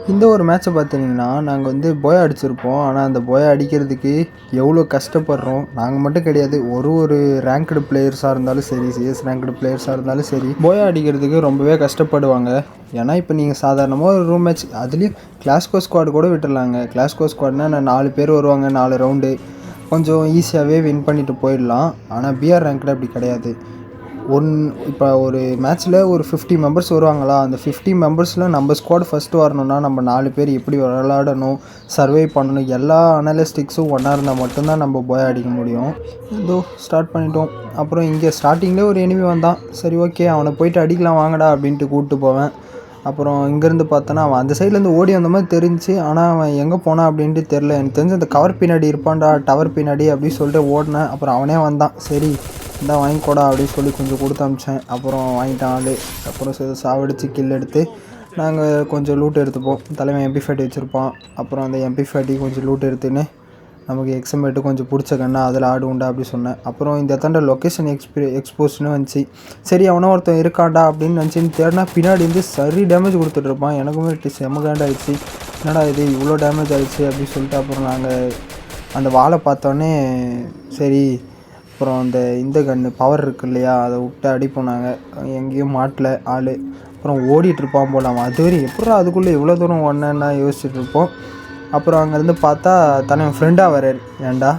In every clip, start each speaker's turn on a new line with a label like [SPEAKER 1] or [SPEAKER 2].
[SPEAKER 1] இந்த ஒரு மேட்ச்சை பார்த்திங்கன்னா நாங்கள் வந்து போயா அடிச்சிருப்போம். ஆனால் அந்த போயா அடிக்கிறதுக்கு எவ்வளோ கஷ்டப்படுறோம். நாங்கள் மட்டும் கிடையாது, ஒரு ரேங்க்டு பிளேயர்ஸாக இருந்தாலும் சரி, சிஎஸ் ரேங்க்டு பிளேயர்ஸாக இருந்தாலும் சரி, போயா அடிக்கிறதுக்கு ரொம்பவே கஷ்டப்படுவாங்க. ஏன்னா இப்போ நீங்கள் சாதாரணமாக ஒரு ரூம் மேட்ச், அதுலேயும் கிளாஸ்கோ ஸ்குவாட் கூட விட்டுடலாங்க. கிளாஸ்கோ ஸ்குவாட்னால் 4 பேர் வருவாங்க, 4 ரவுண்டு, கொஞ்சம் ஈஸியாகவே வின் பண்ணிவிட்டு போயிடலாம். ஆனால் பிஆர் ரேங்க்டு அப்படி கிடையாது. இப்போ ஒரு மேட்ச்சில் ஒரு 50 மெம்பர்ஸ் வருவாங்களா, அந்த 50 மெம்பர்ஸில் நம்ம ஸ்குவாட் ஃபஸ்ட்டு வரணும்னா நம்ம 4 பேர் எப்படி விளாடணும், சர்வை பண்ணணும், எல்லா அனலிஸ்டிக்ஸும் ஒன்றா இருந்தால் மட்டும்தான் நம்ம போய் அடிக்க முடியும். இதோ ஸ்டார்ட் பண்ணிட்டோம். அப்புறம் இங்கே ஸ்டார்டிங்லேயே ஒரு எனிமி வந்தான். சரி ஓகே, அவனை போயிட்டு அடிக்கலாம் வாங்கடா அப்படின்ட்டு கூப்பிட்டு போவேன். அப்புறம் இங்கேருந்து பார்த்தோன்னா அவன் அந்த சைட்லேருந்து ஓடி வந்த மாதிரி தெரிஞ்சு, ஆனால் அவன் எங்கே போனான் அப்படின்ட்டு தெரில. எனக்கு தெரிஞ்சு அந்த கவர் பின்னாடி இருப்பான்டா, டவர் பின்னாடி அப்படின்னு சொல்லிட்டு ஓடினேன். அப்புறம் அவனே வந்தான். சரி இந்த வாங்கிக்கோடா அப்படின்னு சொல்லி கொஞ்சம் கொடுத்து அமிச்சேன். அப்புறம் வாங்கிட்டான் ஆள். அப்புறம் சாவடிச்சு கில் எடுத்து நாங்கள் கொஞ்சம் லூட் எடுத்துப்போம். தலைவன் MP40 வச்சுருப்பான். அப்புறம் அந்த MP40 கொஞ்சம் லூட் எடுத்துன்னு நமக்கு எக்ஸமேட்டு கொஞ்சம் பிடிச்ச கண்ணா அதில் ஆடு உண்டா அப்படி சொன்னேன். அப்புறம் இந்த இடத்தாண்ட லொக்கேஷன் எக்ஸ்போஸ்னு வந்துச்சு. சரி அவனோ ஒருத்தன் இருக்காண்டா அப்படின்னு நினச்சின்னு தேடினா பின்னாடி வந்து சரி டேமேஜ் கொடுத்துட்ருப்பான். எனக்குமே செம்ம ஆகிடுச்சு. என்னடா இது இவ்வளோ டேமேஜ் ஆகிடுச்சு அப்படின்னு சொல்லிட்டு அப்புறம் நாங்கள் அந்த வாழை பார்த்தோன்னே சரி, அப்புறம் இந்த கன்று பவர் இருக்கு இல்லையா, அதை விட்டு அடிப்போம். நாங்கள் எங்கேயும் மாட்டல ஆள். அப்புறம் ஓடிட்டுருப்பான் போல் அவன். அதுவரை எப்படா அதுக்குள்ளே இவ்வளோ தூரம் ஒன்றுன்னா யோசிச்சுட்ருப்போம். அப்புறம் அங்கேருந்து பார்த்தா தலைவன் ஃப்ரெண்டாக வராரு. ஏன்டா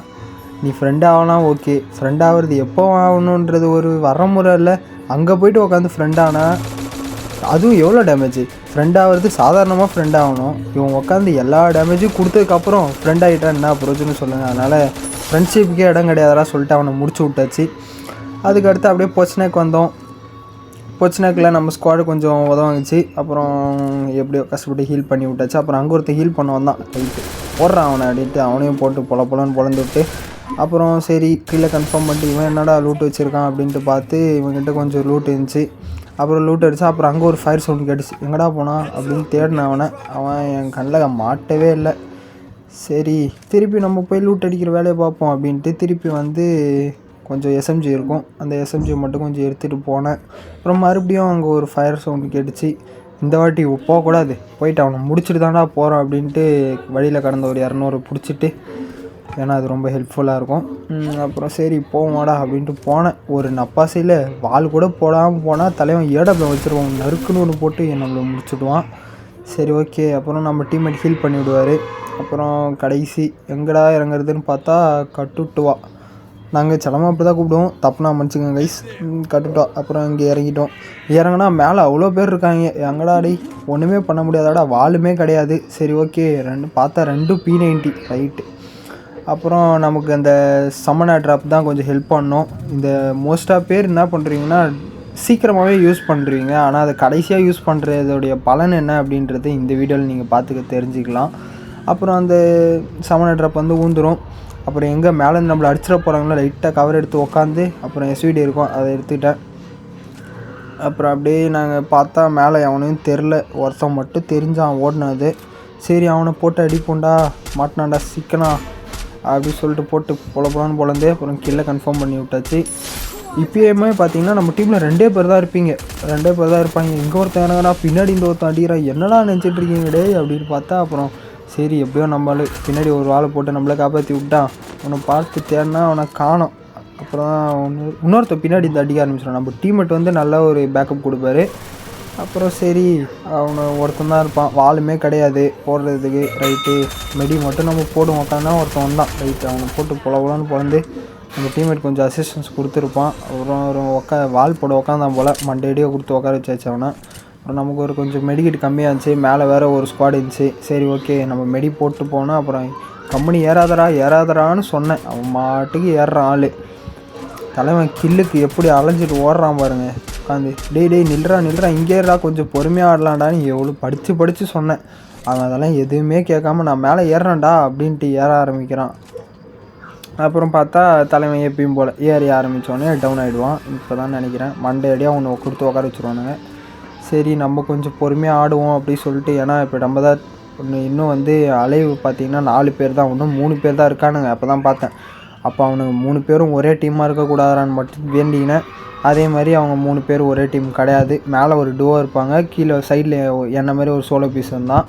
[SPEAKER 1] நீ ஃப்ரெண்ட் ஆகலாம், ஓகே, ஃப்ரெண்ட் ஆகிறது எப்போ ஆகணுன்றது ஒரு வரமுறை இல்லை. அங்கே போய்ட்டு உட்காந்து ஃப்ரெண்ட் ஆனால் அதுவும் எவ்வளோ டேமேஜ். ஃப்ரெண்ட் ஆகிறது சாதாரணமாக ஃப்ரெண்ட் ஆகணும். இவன் உட்காந்து எல்லா டேமேஜும் கொடுத்ததுக்கப்புறம் ஃப்ரெண்ட் ஆகிட்டான் என்ன பிரயோஜனம் சொல்லுங்கள். அதனால் ஃப்ரெண்ட்ஷிப்புக்கே இடம் கிடையாதா சொல்லிட்டு அவனை முடிச்சு விட்டாச்சு. அதுக்கடுத்து அப்படியே பொச்னேக் வந்தோம். பொச்னேக்கில் நம்ம ஸ்குவாடு கொஞ்சம் உதவாங்கிச்சு. அப்புறம் எப்படியோ கஷ்டப்பட்டு ஹீல் பண்ணி விட்டாச்சு. அப்புறம் அங்கே ஒருத்தர் ஹீல் பண்ண வந்தான். ரைட்டு போடுறான் அவனை அப்படின்ட்டு அவனையும் போட்டு பொலன்னு பொழந்து விட்டு அப்புறம் சரி கீழே கன்ஃபார்ம் பண்ணிட்டு இவன் என்னடா லூட் வச்சுருக்கான் அப்படின்ட்டு பார்த்து இவன்கிட்ட கொஞ்சம் லூட் இருந்துச்சு. அப்புறம் லூட் அடித்தா. அப்புறம் அங்கே ஒரு ஃபயர் சவுண்ட் கேட்டுச்சு. எங்கடா போனான் அப்படின்னு தேடினேன் அவனை. அவன் என் கண்ணில் மாட்டவே இல்லை. சரி திருப்பி நம்ம போய் லூட் அடிக்கிற வேலையை பார்ப்போம் அப்படின்ட்டு திருப்பி வந்து கொஞ்சம் SMG இருக்கும், அந்த SMG மட்டும் கொஞ்சம் எடுத்துகிட்டு போனேன். அப்புறம் மறுபடியும் அங்கே ஒரு ஃபயர் சவுண்டு கேட்டுச்சு. இந்த வாட்டி போகக்கூடாது, போயிட்டு அவனை முடிச்சுட்டு தான்டா போகிறோம் அப்படின்ட்டு வழியில் கடந்த ஒரு 200 பிடிச்சிட்டு, ஏன்னா அது ரொம்ப ஹெல்ப்ஃபுல்லாக இருக்கும். அப்புறம் சரி போவாடா அப்படின்ட்டு போனேன். ஒரு நப்பாசையில் வால் கூட போடாமல் போனால் தலைவன் ஏடப்பில் வச்சுருவான். நறுக்குன்னு ஒன்று போட்டு நம்மளை முடிச்சுடுவான். சரி ஓகே, அப்புறம் நம்ம டீம்மேட் ஹீல் பண்ணி விடுவார். அப்புறம் கடைசி எங்கடா இறங்குறதுன்னு பார்த்தா கட்டுட்டுவா. நாங்கள் செலமாக அப்படி தான் கூப்பிடுவோம், தப்புனா மன்னிச்சுக்கோங்க கைஸ். கட்டுட்டோம். அப்புறம் இங்கே இறங்கிட்டோம். இறங்கினா மேலே அவ்வளோ பேர் இருக்காங்க. எங்கடா அடி ஒன்றுமே பண்ண முடியாதாடா, வாளுமே கிடையாது. சரி ஓகே, பார்த்தா 2 P90 ரைட்டு. அப்புறம் நமக்கு அந்த சமனா ட்ராப் தான் கொஞ்சம் ஹெல்ப் பண்ணோம். இந்த மோஸ்ட்டாக பேர் என்ன பண்ணுறீங்கன்னா சீக்கிரமாகவே யூஸ் பண்ணுறீங்க, ஆனால் அதை கடைசியாக யூஸ் பண்ணுறதோடைய பலன் என்ன அப்படின்றது இந்த வீடியோவில் நீங்கள் பார்த்துக்க தெரிஞ்சுக்கலாம். அப்புறம் அந்த சமனா ட்ராப் வந்து ஊந்துடும். அப்புறம் எங்கே மேலே நம்மளை அடிச்சிட போகிறாங்களோ லைட்டாக கவர் எடுத்து உக்காந்து அப்புறம் SVD இருக்கும், அதை எடுத்துக்கிட்டேன். அப்புறம் அப்படியே நாங்கள் பார்த்தா மேலே எவனையும் தெரில, ஒருத்தன் மட்டும் தெரிஞ்சான் ஓடினது. சரி அவனை போட்டு அடிப்போண்டா, மாட்டினாண்டா சிக்கனா அப்படி சொல்லிட்டு போட்டு பொலன்னு பொழந்து அப்புறம் கீழே கன்ஃபார்ம் பண்ணி விட்டாச்சு. இப்போயுமே பார்த்தீங்கன்னா நம்ம டீமில் 2 பேர் தான் இருப்பீங்க, 2 பேர் தான் இருப்பாங்க. இங்கே ஒருத்தன் இறங்குறா, பின்னாடி இந்த ஒருத்தன் அடிக்கிறா, என்னடா நினச்சிட்டு இருக்கீங்க டே அப்படின்னு பார்த்தா அப்புறம் சரி எப்படியோ நம்மளு பின்னாடி ஒரு வாழை போட்டு நம்மளை காப்பாற்றி விட்டான். அவனை பார்த்து தேடினா அவனை காணோம். அப்புறம் இன்னொருத்த பின்னாடி இந்த அடிக்க ஆரம்பிச்சிடும். நம்ம டீம்மேட் வந்து நல்லா ஒரு பேக்கப் கொடுப்பாரு. அப்புறம் சரி அவனை ஒருத்தன் தான் இருப்பான், வாளுமே கிடையாது போடுறதுக்கு. ரைட்டு மெடி மட்டும் நம்ம போடுவோம். உட்காந்தா ஒருத்தன் வந்தான். ரைட்டு அவனை போட்டு பொலன்னு பொழந்து நம்ம டீம்மேட் கொஞ்சம் அசிஸ்டன்ஸ் கொடுத்துருப்பான். அப்புறம் ஒரு வால் போட உட்காந்தான் போல், மண்டேடியோ கொடுத்து உட்கார வச்சாச்சு அவனை. அப்புறம் நமக்கு ஒரு கொஞ்சம் மெடிக்கிட் கம்மியாக இருந்துச்சு, மேலே வேறு ஒரு ஸ்குவாட் இருந்துச்சு. சரி ஓகே நம்ம மெடி போட்டு போனால் அப்புறம் கம்பெனி ஏறாதரான்னு சொன்னேன். அவன் மாட்டுக்கு ஏறுறான் ஆள். தலைவன் கில்லுக்கு எப்படி அலைஞ்சிட்டு ஓடுறான் பாருங்கள் உட்காந்து. டேய் நில்றா இங்கேறா, கொஞ்சம் பொறுமையாக ஆடலான்டான்னு எவ்வளோ படித்து சொன்னேன். அவன் அதெல்லாம் எதுவுமே கேட்காம நான் மேலே ஏறுறேன்டா அப்படின்ட்டு ஏற ஆரம்பிக்கிறான். அப்புறம் பார்த்தா தலைவன் எப்பயும் போல் ஏறி ஆரம்பித்தோடனே டவுன் ஆகிடுவான். இப்போ தான் நினைக்கிறேன் மண்டேடியாக ஒன்று கொடுத்து உட்கார வச்சுருவானுங்க. சரி நம்ம கொஞ்சம் பொறுமையாக ஆடுவோம் அப்படி சொல்லிட்டு, ஏன்னா இப்போ நம்ம தான் இன்னும் வந்து அலைவு பார்த்திங்கன்னா 4 பேர் தான், இன்னும் 3 பேர் தான் இருக்கானுங்க. அப்போ தான் பார்த்தேன். அப்போ அவனுங்க 3 பேரும் ஒரே டீமாக இருக்கக்கூடாதான்னு மட்டும் வேண்டினேன். அதே மாதிரி அவங்க 3 பேர் ஒரே டீம் கிடையாது. மேலே ஒரு டூவோ இருப்பாங்க, கீழே சைடில் என்ன மாதிரி ஒரு சோலோ பீஸ் இருந்தான்.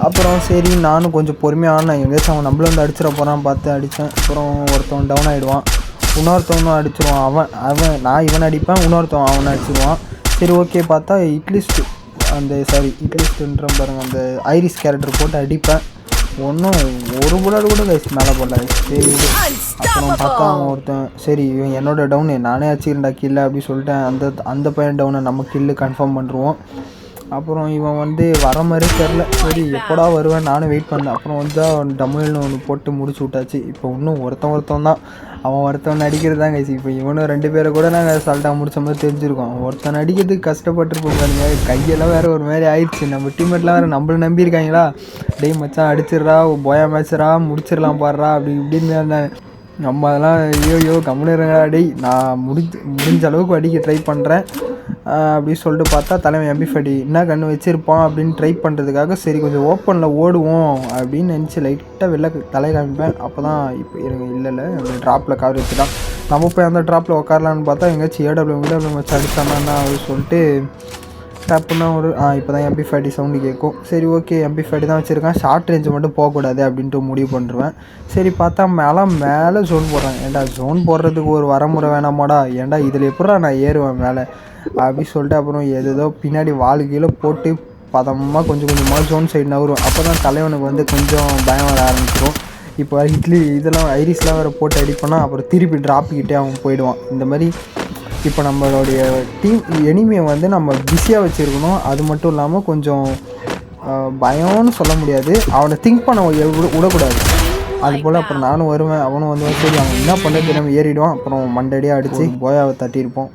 [SPEAKER 1] அப்புறம் சரி நானும் கொஞ்சம் பொறுமையாக ஆடினேன். எங்கேயாச்சும் அவன் நம்மள வந்து அடிச்சிட போகிறான் பார்த்து அடித்தேன். அப்புறம் ஒருத்தவன் டவுன் ஆகிடுவான், இன்னொருத்தவனும் அடிச்சிடுவான். நான் இவனை அடிப்பேன், இன்னொருத்தவன் அவனை அடிச்சிடுவான். சரி ஓகே பார்த்தா இட்லிஸ்ட்டு இட்லிஸ்ட்டுன்ற பாருங்கள், அந்த ஐரிஸ் கேரக்டர் போட்டு அடிப்பேன். ஒன்றும் ஒரு புல்லட் கூட கைஸ் மேலே போடல. சரி அப்புறம் பார்த்தா அவன் ஒருத்தன் சரி இவன் என்னோட டவுனு நானே அடிச்சிருந்தா கில்லை அப்படி சொல்லிட்டேன். அந்த பையன் டவுனை நம்ம கில்லு கன்ஃபார்ம் பண்ணுருவோம். அப்புறம் இவன் வந்து வர மாதிரி தெரில. சரி எப்போடா வருவேன் நானும் வெயிட் பண்ணேன். அப்புறம் வந்து அவன் டமுல்னு ஒன்று போட்டு முடிச்சு விட்டாச்சு. இப்போ இன்னும் ஒருத்தன் தான், அவன் ஒருத்தவன் அடிக்கிறது தான் கைசி. இப்போ இவனும் 2 பேரை கூட நாங்கள் சால்ட்டாக முடிச்ச மாதிரி தெரிஞ்சிருக்கோம். ஒருத்தன் அடிக்கிறதுக்கு கஷ்டப்பட்டுருப்போம் பாருங்க. கையெல்லாம் வேறு ஒரு மாதிரி ஆயிடுச்சு. நம்ம டீம்மேட்லாம் வேறு நம்மளை நம்பியிருக்காங்களா, டேய் மச்சான் அடிச்சிடுறா, போயா மேட்சரா முடிச்சிடலாம் பாடுறா அப்படி இப்படின்னு இருந்தாங்க. நம்ம அதெல்லாம் ஐயோ கம்முனு இருங்கடா டேய், நான் முடிஞ்ச அளவுக்கு அடிக்க ட்ரை பண்ணுறேன் அப்படின்னு சொல்லிட்டு பார்த்தா தலைவன் MP40 என்ன கன்று வச்சுருப்பான் அப்படின்னு ட்ரை பண்ணுறதுக்காக சரி கொஞ்சம் ஓப்பனில் ஓடுவோம் அப்படின்னு நினச்சி லைட்டாக வெளில தலை காமிப்பேன். அப்போ தான் இப்போ இல்லை ட்ராப்பில் கவர் வச்சுட்டான். நம்ம போய் அந்த ட்ராப்பில் உட்காரலான்னு பார்த்தா எங்கேயாச்சும் ஏடபிள்யூ வச்சு அடித்தானா அப்படின்னு சொல்லிட்டு டப்புன்னா ஒரு இப்போ தான் MP40 சவுண்டு கேட்கும். சரி ஓகே MP40 தான் வச்சுருக்கேன், ஷார்ட் ரேஞ்சு மட்டும் போகக்கூடாது அப்படின்ட்டு முடிவு பண்ணுறேன். சரி பார்த்தா மேலே ஜோன் போடுறாங்க. ஏன்டா ஜோன் போடுறதுக்கு ஒரு வரமுறை வேணாமாடா, ஏன்டா இதில் எப்படா நான் ஏறுவேன் மேலே அப்படின்னு சொல்லிட்டு அப்புறம் ஏதோ பின்னாடி வாழு கீழே போட்டு பதமாக கொஞ்சமாக ஜோன் சைடு நவரும். அப்போ தான் தலைவனுக்கு வந்து கொஞ்சம் பயம் வர ஆரம்பிச்சிடும். இப்போ இதெல்லாம் ஐரிஸ்லாம் வேறு போட்டு அடிப்போன்னா அப்புறம் திருப்பி ட்ராப்பிக்கிட்டே அவன் போயிடுவான். இந்த மாதிரி இப்போ நம்மளுடைய டீம் எனிமியை வந்து நம்ம பிஸியாக வச்சுருக்கணும். அது மட்டும் இல்லாமல் கொஞ்சம் பயம்னு சொல்ல முடியாது, அவனை திங்க் பண்ண விடக்கூடாது. அதுபோல் அப்புறம் நானும் வருவேன், அவனும் வந்து சரி அவன் என்ன பண்ண தெரியாமல் ஏறிடுவான். அப்புறம் மண்டடியாக அடித்து போயாவை தட்டியிருப்போம்.